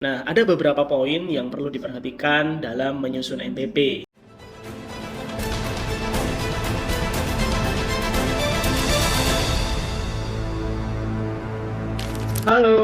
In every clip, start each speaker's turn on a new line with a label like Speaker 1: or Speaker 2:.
Speaker 1: Nah, ada beberapa poin yang perlu diperhatikan dalam menyusun MPP. Halo,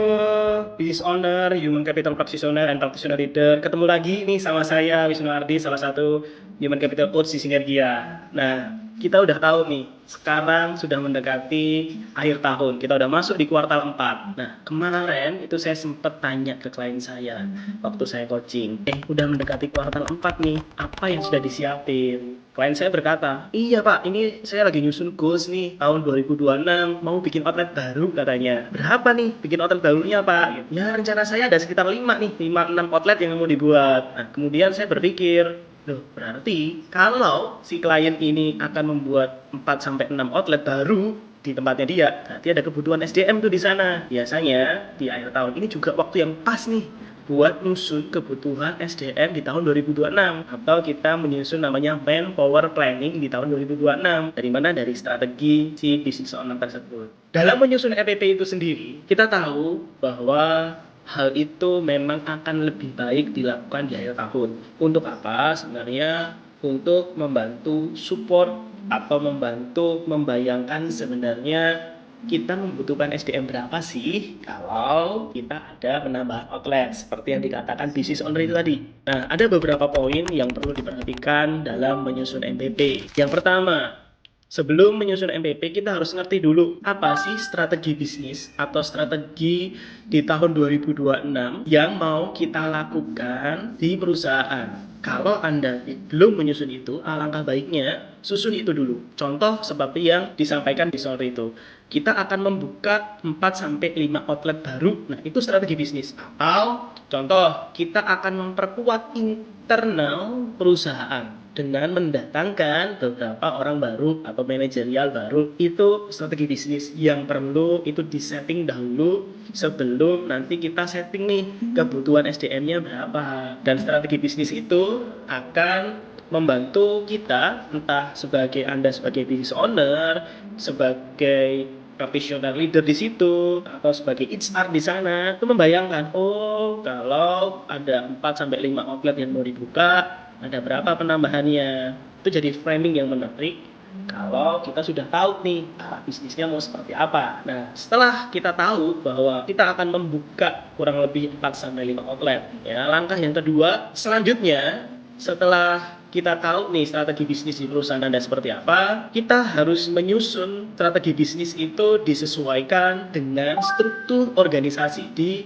Speaker 1: business owner, human capital practitioner, and practitioner leader. Ketemu lagi nih sama saya, Wisnu Ardi, salah satu human capital coach di Sinergia. Nah, kita udah tahu nih, sekarang sudah mendekati akhir tahun. Kita udah masuk di kuartal 4. Nah, kemarin itu saya sempat tanya ke klien saya waktu saya coaching. Udah mendekati kuartal 4 nih, apa yang sudah disiapin? Klien saya berkata, iya Pak, ini saya lagi nyusun goals nih, tahun 2026, mau bikin outlet baru katanya. Berapa nih bikin outlet barunya Pak? Ya rencana saya ada sekitar 5 nih, 5-6 outlet yang mau dibuat. Nah, kemudian saya berpikir, loh berarti kalau si klien ini akan membuat 4-6 outlet baru di tempatnya dia, berarti ada kebutuhan SDM tuh di sana. Biasanya di akhir tahun ini juga waktu yang pas nih buat nyusun kebutuhan SDM di tahun 2026, atau kita menyusun namanya manpower planning di tahun 2026, dari mana dari strategi si business owner tersebut. Dalam menyusun EPP itu sendiri, kita tahu bahwa hal itu memang akan lebih baik dilakukan di akhir tahun. Untuk apa? Sebenarnya untuk membantu support atau membantu membayangkan sebenarnya kita membutuhkan SDM berapa sih kalau kita ada penambahan outlet seperti yang dikatakan business owner itu tadi. Nah, ada beberapa poin yang perlu diperhatikan dalam menyusun MPP. Yang pertama, sebelum menyusun MPP, kita harus ngerti dulu apa sih strategi bisnis atau strategi di tahun 2026 yang mau kita lakukan di perusahaan. Kalau Anda belum menyusun itu, alangkah baiknya susun itu dulu. Contoh seperti yang disampaikan di sore itu. Kita akan membuka 4-5 outlet baru. Nah, itu strategi bisnis. Atau contoh, kita akan memperkuat internal perusahaan dengan mendatangkan beberapa orang baru atau manajerial baru. Itu strategi bisnis yang perlu itu disetting dahulu sebelum nanti kita setting nih kebutuhan SDM-nya berapa. Dan strategi bisnis itu akan membantu kita, entah sebagai Anda sebagai business owner, sebagai professional leader di situ, atau sebagai HR di sana, itu membayangkan, oh kalau ada 4-5 outlet yang mau dibuka, ada berapa penambahannya. Itu jadi framing yang menarik kalau kita sudah tahu nih bisnisnya mau seperti apa. Nah, setelah kita tahu bahwa kita akan membuka kurang lebih 4-5 outlet, ya, langkah yang kedua selanjutnya, setelah kita tahu nih strategi bisnis di perusahaan Anda seperti apa, kita harus menyusun strategi bisnis itu disesuaikan dengan struktur organisasi di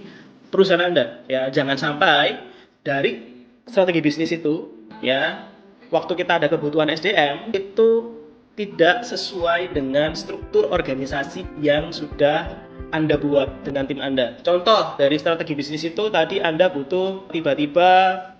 Speaker 1: perusahaan Anda. Ya, jangan sampai dari strategi bisnis itu, ya, waktu kita ada kebutuhan SDM itu tidak sesuai dengan struktur organisasi yang sudah Anda buat dengan tim Anda. Contoh dari strategi bisnis itu tadi Anda butuh tiba-tiba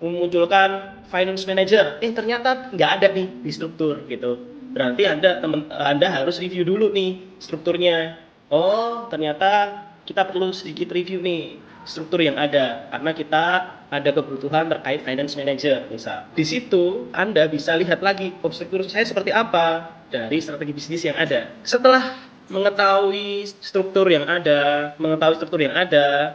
Speaker 1: memunculkan finance manager. Ternyata nggak ada nih di struktur gitu. Berarti Anda harus review dulu nih strukturnya. Oh, ternyata kita perlu sedikit review nih struktur yang ada karena kita ada kebutuhan terkait finance manager misal. Di situ Anda bisa lihat lagi struktur saya seperti apa dari strategi bisnis yang ada. Setelah mengetahui struktur yang ada,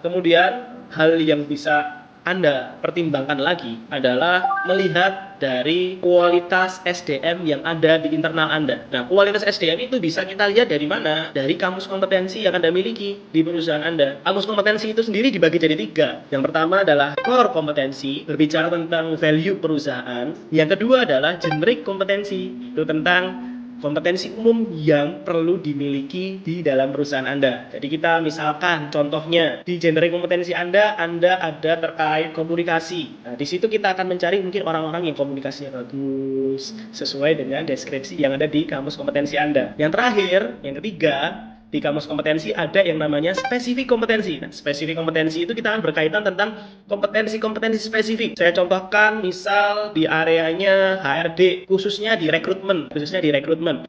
Speaker 1: kemudian hal yang bisa Anda pertimbangkan lagi adalah melihat dari kualitas SDM yang ada di internal Anda. Nah, kualitas SDM itu bisa kita lihat dari mana? Dari kamus kompetensi yang Anda miliki di perusahaan Anda. Kamus kompetensi itu sendiri dibagi jadi 3. Yang pertama adalah core kompetensi, berbicara tentang value perusahaan. Yang kedua adalah generic kompetensi, itu tentang kompetensi umum yang perlu dimiliki di dalam perusahaan Anda. Jadi kita misalkan contohnya di generic kompetensi Anda ada terkait komunikasi. Nah, di situ kita akan mencari mungkin orang-orang yang komunikasinya bagus sesuai dengan deskripsi yang ada di kamus kompetensi Anda. Yang terakhir, yang ketiga, di kamus kompetensi ada yang namanya spesifik kompetensi. Nah, spesifik kompetensi itu kita akan berkaitan tentang kompetensi spesifik. Saya contohkan misal di areanya HRD, khususnya di rekrutmen.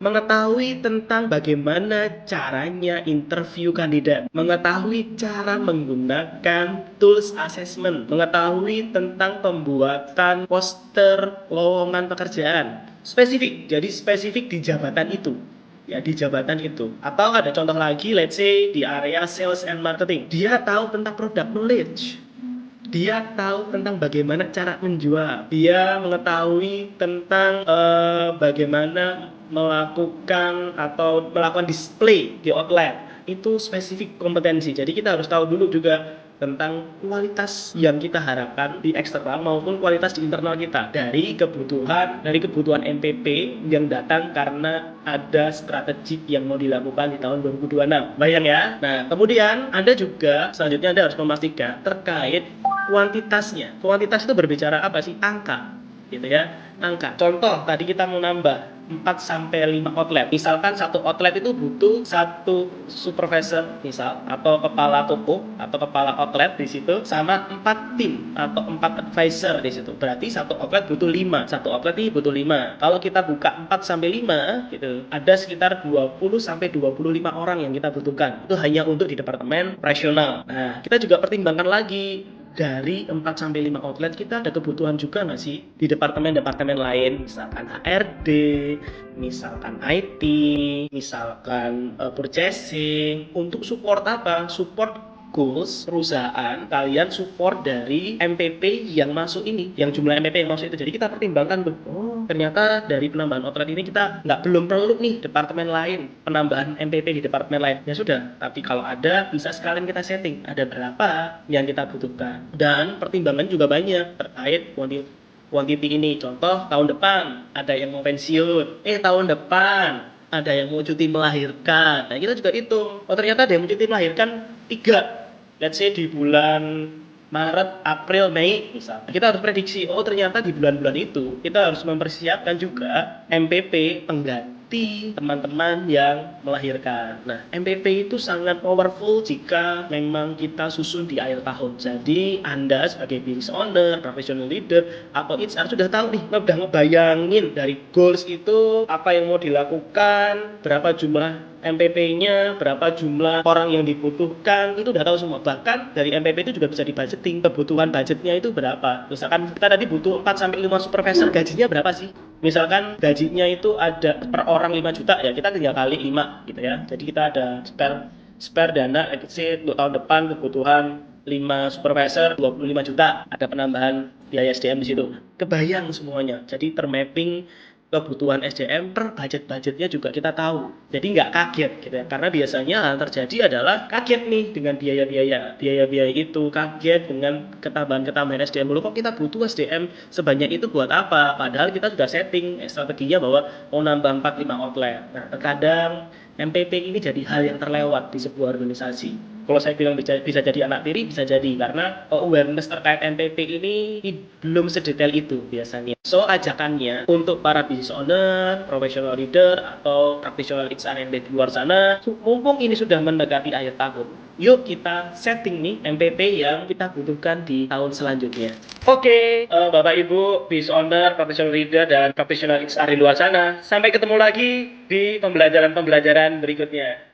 Speaker 1: Mengetahui tentang bagaimana caranya interview kandidat, mengetahui cara menggunakan tools assessment, mengetahui tentang pembuatan poster lowongan pekerjaan. Spesifik, jadi spesifik di jabatan itu. Ya, di jabatan itu. Atau ada contoh lagi, let's say di area sales and marketing. Dia tahu tentang product knowledge. Dia tahu tentang bagaimana cara menjual. Dia mengetahui tentang bagaimana melakukan display di outlet. Itu spesifik kompetensi. Jadi kita harus tahu dulu juga tentang kualitas yang kita harapkan di eksternal maupun kualitas di internal kita dari kebutuhan MPP yang datang karena ada strategi yang mau dilakukan di tahun 2026. Bayang ya. Nah, kemudian selanjutnya Anda harus memastikan terkait kuantitasnya. Kuantitas itu berbicara apa sih? Angka, gitu ya. Angka. Contoh, tadi kita mau nambah 4 sampai 5 outlet. Misalkan satu outlet itu butuh satu supervisor misal atau kepala toko atau kepala outlet di situ sama 4 tim atau 4 advisor di situ. Berarti satu outlet butuh 5. Satu outlet ini butuh 5. Kalau kita buka 4 sampai 5 gitu, ada sekitar 20 sampai 25 orang yang kita butuhkan. Itu hanya untuk di departemen operasional. Nah, kita juga pertimbangkan lagi dari 4 sampai 5 outlet kita ada kebutuhan juga nggak sih di departemen-departemen lain, misalkan HRD, misalkan IT, misalkan purchasing, untuk support apa? Support goals perusahaan, kalian support dari MPP yang masuk ini, yang jumlah MPP yang masuk itu. Jadi kita pertimbangkan, ternyata dari penambahan outlet ini kita belum perlu nih departemen lain, penambahan MPP di departemen lain. Ya sudah, tapi kalau ada bisa sekalian kita setting ada berapa yang kita butuhkan. Dan pertimbangan juga banyak terkait quantity ini. Contoh, tahun depan ada yang mau pensiun, tahun depan ada yang mau cuti melahirkan. Nah, kita juga hitung. Oh, ternyata ada yang mau cuti melahirkan 3. Let's say di bulan Maret, April, Mei misalnya. Kita harus prediksi, ternyata di bulan-bulan itu kita harus mempersiapkan juga MPP pengganti teman-teman yang melahirkan. Nah, MPP itu sangat powerful jika memang kita susun di akhir tahun. Jadi, Anda sebagai business owner, professional leader, atau HR sudah tahu nih, udah ngebayangin dari goals itu apa yang mau dilakukan, berapa jumlah MPP-nya, berapa jumlah orang yang dibutuhkan, itu udah tahu semua. Bahkan dari MPP itu juga bisa dibudgeting, kebutuhan budgetnya itu berapa. Misalkan kita tadi butuh 4 sampai 5 supervisor, gajinya berapa sih? Misalkan gajinya itu ada per orang 5 juta, ya kita tinggal kali 5 gitu ya. Jadi kita ada spare dana, let's say untuk tahun depan kebutuhan 5 supervisor 25 juta, ada penambahan biaya SDM di situ. Kebayang semuanya. Jadi termapping kebutuhan SDM per budgetnya juga kita tahu. Jadi nggak kaget gitu ya. Karena biasanya hal terjadi adalah kaget nih dengan biaya-biaya itu, kaget dengan ketambahan SDM. Kok kita butuh SDM sebanyak itu buat apa? Padahal kita sudah setting strateginya bahwa mau nambah 4-5 outlet. Nah, terkadang MPP ini jadi hal yang terlewat di sebuah organisasi. Kalau saya bilang bisa jadi anak tiri, bisa jadi karena awareness terkait MPP ini belum sedetail itu biasanya. So, ajakannya untuk para business owner, professional leader, atau practitioner HR di luar sana, mumpung ini sudah mendekati akhir tahun, yuk kita setting nih MPP yang kita butuhkan di tahun selanjutnya. Oke, Bapak Ibu, business owner, professional leader, dan professional HR di luar sana, sampai ketemu lagi di pembelajaran berikutnya.